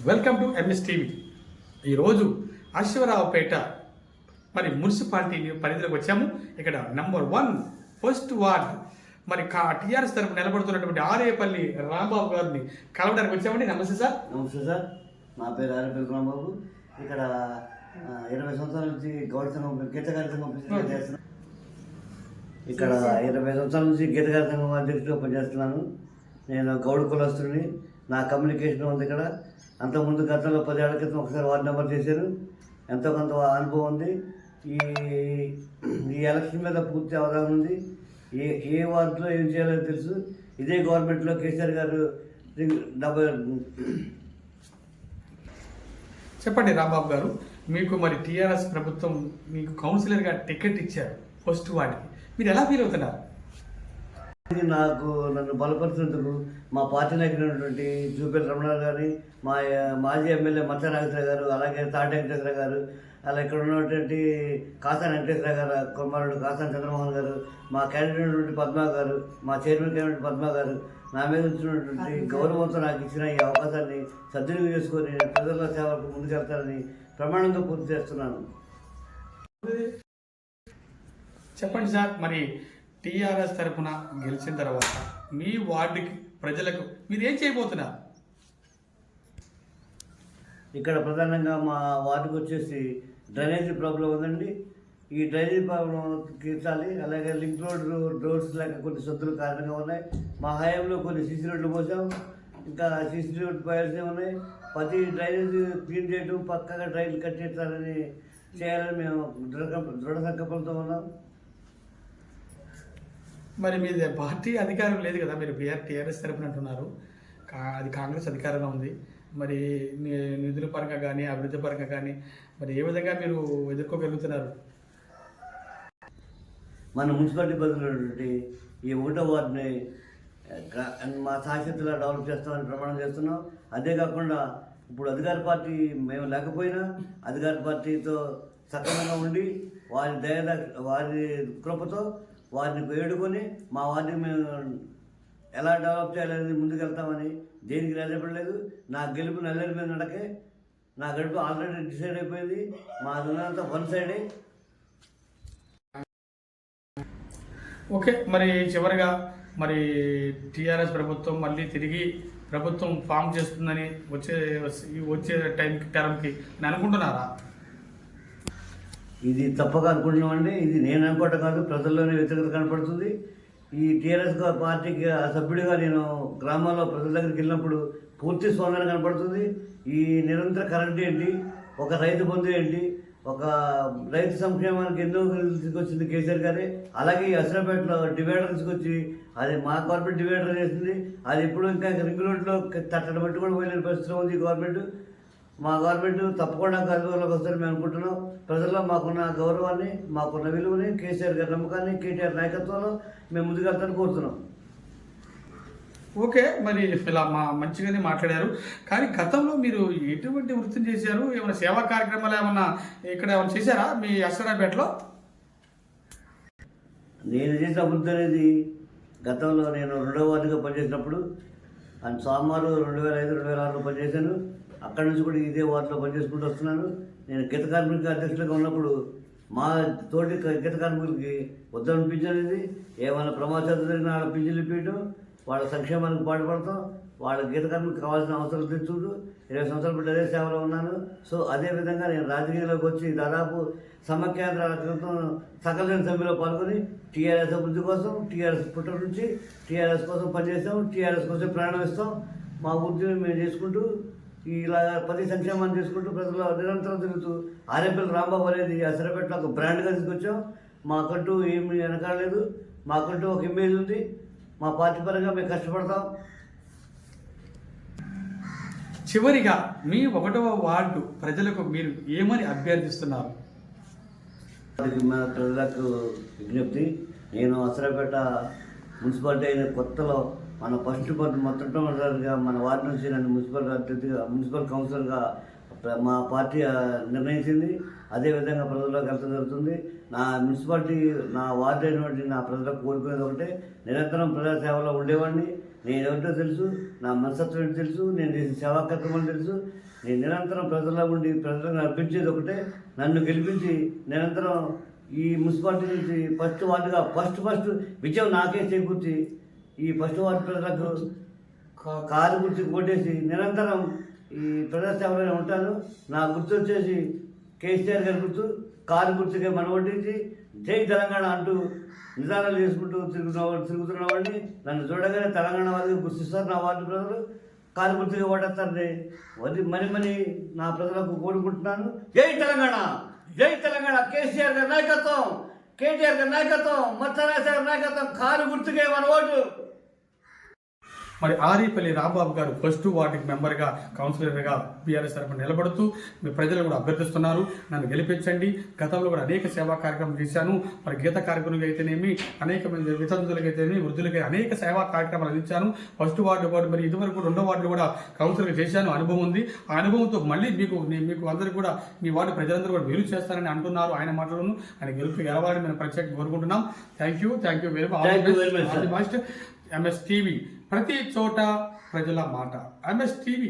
Welcome to MS TV. ఈరోజు Aswaraopeta municipality పరిధిలోకి వచ్చాము. ఇక్కడ నంబర్ 1 ఫస్ట్ వార్డ్ టీఆర్ఎస్ తరఫున నిలబడుతున్నటువంటి ఆరేపల్లి రాంబాబు గారిని కలవడానికి వచ్చామండి. నమస్తే సార్. నమస్తే సార్, నా పేరు ఆరేపల్లి రాంబాబు. ఇక్కడ 20 సంవత్సరాల నుంచి గౌడ సంఘం గీతగారి సంఘం చేస్తున్నాను. ఇక్కడ 20 సంవత్సరాల నుంచి గీతగారి సంఘం అధ్యక్షుడిగా పనిచేస్తున్నాను. నేను గౌడ కులస్తుడిని. నా కమ్యూనికేషన్ ఉంది ఇక్కడ. అంతకుముందు గతంలో 10 ఏళ్ల క్రితం ఒకసారి వార్డు నెంబర్ చేశారు. ఎంతో కొంత అనుభవం ఉంది. ఈ ఎలక్షన్ మీద పూర్తి అవగాహన ఉంది. ఏ వార్డులో ఏం చేయాలో తెలుసు. ఇదే గవర్నమెంట్లో కేసీఆర్ గారు చెప్పండి రాంబాబు గారు, మీకు టీఆర్ఎస్ ప్రభుత్వం మీకు కౌన్సిలర్గా టికెట్ ఇచ్చారు ఫస్ట్ వార్డుకి, మీరు ఎలా ఫీల్ అవుతున్నారు? నన్ను బలపరిచినందుకు మా పార్టీ నాయకులైనటువంటి జూపేల్ రమణ గారి, మా మాజీ ఎమ్మెల్యే మచ్చ నాగేశ్వర గారు, అలాగే తాటి వెంకటేశ్వర గారు, అలా ఇక్కడ ఉన్నటువంటి కాసాని వెంకటేశ్వర గారు కుమారుడు కాసాని చంద్రమోహన్ గారు, మా క్యాండిడేట్ ఉన్నటువంటి పద్మా గారు, మా చైర్మన్ క్యాండిడేట్ పద్మా గారు నా మీద వచ్చినటువంటి గౌరవంతో నాకు ఇచ్చిన ఈ అవకాశాన్ని సద్వినియోగం చేసుకొని ప్రజల సేవకు ముందుకెళ్తారని ప్రమాణంతో పూర్తి చేస్తున్నాను. చెప్పండి సార్, టీఆర్ఎస్ తరఫున గెలిచిన తర్వాత మీ వార్డుకి ప్రజలకు మీరు ఏం చేయబోతున్నారు? ఇక్కడ ప్రధానంగా మా వార్డుకి వచ్చేసి డ్రైనేజీ ప్రాబ్లం ఉందండి. ఈ డ్రైనేజీ ప్రాబ్లం తీర్చాలి. అలాగే లింక్ రోడ్స్ లేక కొన్ని సొత్తులు కారణంగా ఉన్నాయి. మా హయాంలో కొన్ని సీసీ రోడ్లు పోసాం. ఇంకా సీసీ రోడ్డు పోయాల్సి ఉన్నాయి. ప్రతి డ్రైనేజీ క్లీన్ చేయడం, పక్కగా డ్రైన్లు కట్టేస్తారని చేయాలని మేము దృఢ సంకల్పంతో ఉన్నాం. మీది పార్టీ అధికారం లేదు కదా, మీరు టీఆర్ఎస్ తరపున అంటున్నారు. అది కాంగ్రెస్ అధికారంలో ఉంది. నిధుల పరంగా కానీ అభివృద్ధి పరంగా కానీ ఏ విధంగా మీరు ఎదుర్కోగలుగుతున్నారు? మన మున్సిపాలిటీ పరిధిలో ఈ 1వ వార్డుని మా సాక్షిత్తులా డెవలప్ చేస్తామని ప్రమాణం చేస్తున్నాం. అదే కాకుండా ఇప్పుడు అధికార పార్టీ మేము లేకపోయినా అధికార పార్టీతో సక్రమంగా ఉండి వారి కృపతో వారిని వేడుకొని మా వారిని మేము ఎలా డెవలప్ చేయాలనేది ముందుకెళ్తామని దేనికి నిలబడలేదు. నా గెలుపు నల్లేరు మీద నడకే. నా గెలుపు ఆల్రెడీ డిసైడ్ అయిపోయింది. మా దున్నంతా 1 సైడే. ఓకే, చివరిగా టీఆర్ఎస్ ప్రభుత్వం మళ్ళీ తిరిగి ప్రభుత్వం ఫామ్ చేస్తుందని వచ్చే టర్మ్కి అని అనుకుంటున్నారా? ఇది తప్పక అనుకుంటున్నామండి. ఇది నేను అనుకోవటం కాదు, ప్రజల్లోనే వ్యతిరేకత కనపడుతుంది. ఈ టీఆర్ఎస్ పార్టీకి సభ్యుడిగా నేను గ్రామాల్లో ప్రజల దగ్గరికి వెళ్ళినప్పుడు పూర్తి స్పందన కనపడుతుంది. ఈ నిరంతర కరెంట్ ఏంటి, ఒక రైతు బంధు ఏంటి, ఒక రైతు సంక్షేమానికి ఎన్నో తీసుకొచ్చింది కేసీఆర్ గారే. అలాగే ఈ అసరాపేటలో డివైడర్ తీసుకొచ్చి అది మా గవర్నమెంట్ డివైడర్ చేసింది. అది ఇప్పుడు ఇంకా రింగ్ రోడ్లో తట్టడం పెట్టి కూడా పోయిన పరిస్థితిలో ఉంది గవర్నమెంట్. మా గవర్నమెంట్ తప్పకుండా అధికారంలోకి వస్తారని మేము అనుకుంటున్నాం. ప్రజల్లో మాకున్న గౌరవాన్ని, మాకున్న విలువని, కేసీఆర్ గారి నమ్మకాన్ని, కేటీఆర్ నాయకత్వంలో మేము ముందుకెళ్తానని కోరుతున్నాం. ఓకే, ఇలా మంచిగానే మాట్లాడారు. కానీ గతంలో మీరు ఎటువంటి వృత్తిని చేశారు? ఏమైనా సేవా కార్యక్రమాలు ఏమన్నా ఏమైనా చేశారా మీ అశ్వరాపేటలో? నేను చేసిన అభివృద్ధి అనేది గతంలో నేను 2వ వార్డుగా పనిచేసినప్పుడు సోమవారం 2005-2006లో పనిచేశాను. అక్కడి నుంచి కూడా ఇదే వార్డులో పనిచేసుకుంటూ వస్తున్నాను. నేను గీత కార్మిక అధ్యక్షులుగా ఉన్నప్పుడు మా తోటి గీత కార్మికులకి ఉద్యమం పింఛన్ అనేది ఏమైనా ప్రమాదాలు జరిగినా వాళ్ళ పింఛన్లు ఇప్పించడం, వాళ్ళ సంక్షేమానికి పాటుపడతాం, వాళ్ళ గీత కార్మికులకు కావాల్సిన అవసరాలు తెచ్చుకుంటూ 20 సంవత్సరాలు బట్టి అదే సేవలో ఉన్నాను. సో అదేవిధంగా నేను రాజకీయాల్లోకి వచ్చి దాదాపు సమాఖ్యాంధ్ర క్రితం సకల సభ్యులో పాల్గొని టీఆర్ఎస్ అభివృద్ధి కోసం, టీఆర్ఎస్ పుట్టిన నుంచి టీఆర్ఎస్ కోసం పనిచేస్తాం, టీఆర్ఎస్ కోసం ప్రాణం ఇస్తాం. మా వృత్తిని మేము చేసుకుంటూ ఇలా 10 సంక్షేమాన్ని చేసుకుంటూ ప్రజలు నిరంతరం తిరుగుతూ ఆరేపల్లి రాంబాబు అనేది అసరపేటలో ఒక బ్రాండ్గా తీసుకొచ్చాం. మాకంటూ ఏమి వెనకాలేదు. మాకంటూ ఒక ఇమేజ్ ఉంది. మా పార్టీ పరంగా మేము కష్టపడతాం. చివరిగా మీ 1వ వార్డు ప్రజలకు మీరు ఏమని అభ్యర్థిస్తున్నారు? ప్రజలకు విజ్ఞప్తి, నేను అసరపేట మున్సిపాలిటీ అయిన కొత్తలో మన ఫస్ట్ మొట్టమొదటిగా మన వార్డు నుంచి నన్ను మున్సిపల్ కౌన్సిలర్గా మా పార్టీ నిర్ణయించింది. అదేవిధంగా ప్రజల్లోకి వెళ్తూ జరుగుతుంది. నా మున్సిపాలిటీ, నా వార్డు అయినటువంటి నా ప్రజలకు కోరుకునేది ఒకటే, నిరంతరం ప్రజా సేవలో ఉండేవాడిని. నేను ఎవరితో తెలుసు, నా మనస్తత్వం తెలుసు, నేను చేసిన సేవా కార్యక్రమాలు తెలుసు. నేను నిరంతరం ప్రజల్లో ఉండి ప్రజలను అర్పించేది ఒకటే, నన్ను గెలిపించి నిరంతరం ఈ మున్సిపాలిటీ నుంచి ఫస్ట్ వార్డుగా ఫస్ట్ విజయం నాకే చేకూర్చి ఈ ఫస్ట్ వార్డు ప్రజలకు కారు గుర్తుకు కొట్టేసి నిరంతరం ఈ ప్రజాసేవలోనే ఉంటాను. నా గుర్తు వచ్చేసి కేసీఆర్ గారి గుర్తు, కారు గుర్తుకే మనవడ్డించి జై తెలంగాణ అంటూ నిదానాలు చేసుకుంటూ తిరుగుతున్న వాడిని నన్ను చూడగానే తెలంగాణ వాళ్ళకి గుర్తిస్తారు. నా వార్డు ప్రజలు కారు గుర్తుగా ఓటేస్తారని మరి నా ప్రజలకు కోరుకుంటున్నాను. జై తెలంగాణ, జై తెలంగాణ. కేసీఆర్ గారి నాయకత్వం, కేటీఆర్ గారి నాయకత్వం, మత్స్యరాజు గారి నాయకత్వం, కారు గుర్తుకే మన ఓటు. మరి ఆరిపల్లి రాంబాబు గారు ఫస్ట్ వార్డుకి మెంబర్గా కౌన్సిలర్గా బీఆర్ఎస్ తరఫున నిలబడుతూ మీ ప్రజలు కూడా అభ్యర్థిస్తున్నారు, నన్ను గెలిపించండి. గతంలో కూడా అనేక సేవా కార్యక్రమం చేశాను. మరి గీత కార్యక్రమాలు అయితేనేమి, అనేక మంది వితంతువులకి అయితేనేమి, వృద్ధులకి అనేక సేవా కార్యక్రమాలు అందించాను. ఫస్ట్ వార్డు మరి ఇదివరకు 2వ వార్డు కూడా కౌన్సిలర్గా చేశాను, అనుభవం ఉంది. ఆ అనుభవంతో మళ్ళీ మీకు అందరికీ కూడా మీ వార్డు ప్రజలందరూ కూడా మేలు చేస్తారని అంటున్నారు. ఆయన మాటలను ఆయన గెలవాలని మేము ప్రత్యేకంగా కోరుకుంటున్నాం. Thank you very much. MS TV ప్రతి చోట ప్రజల మాట. MS TV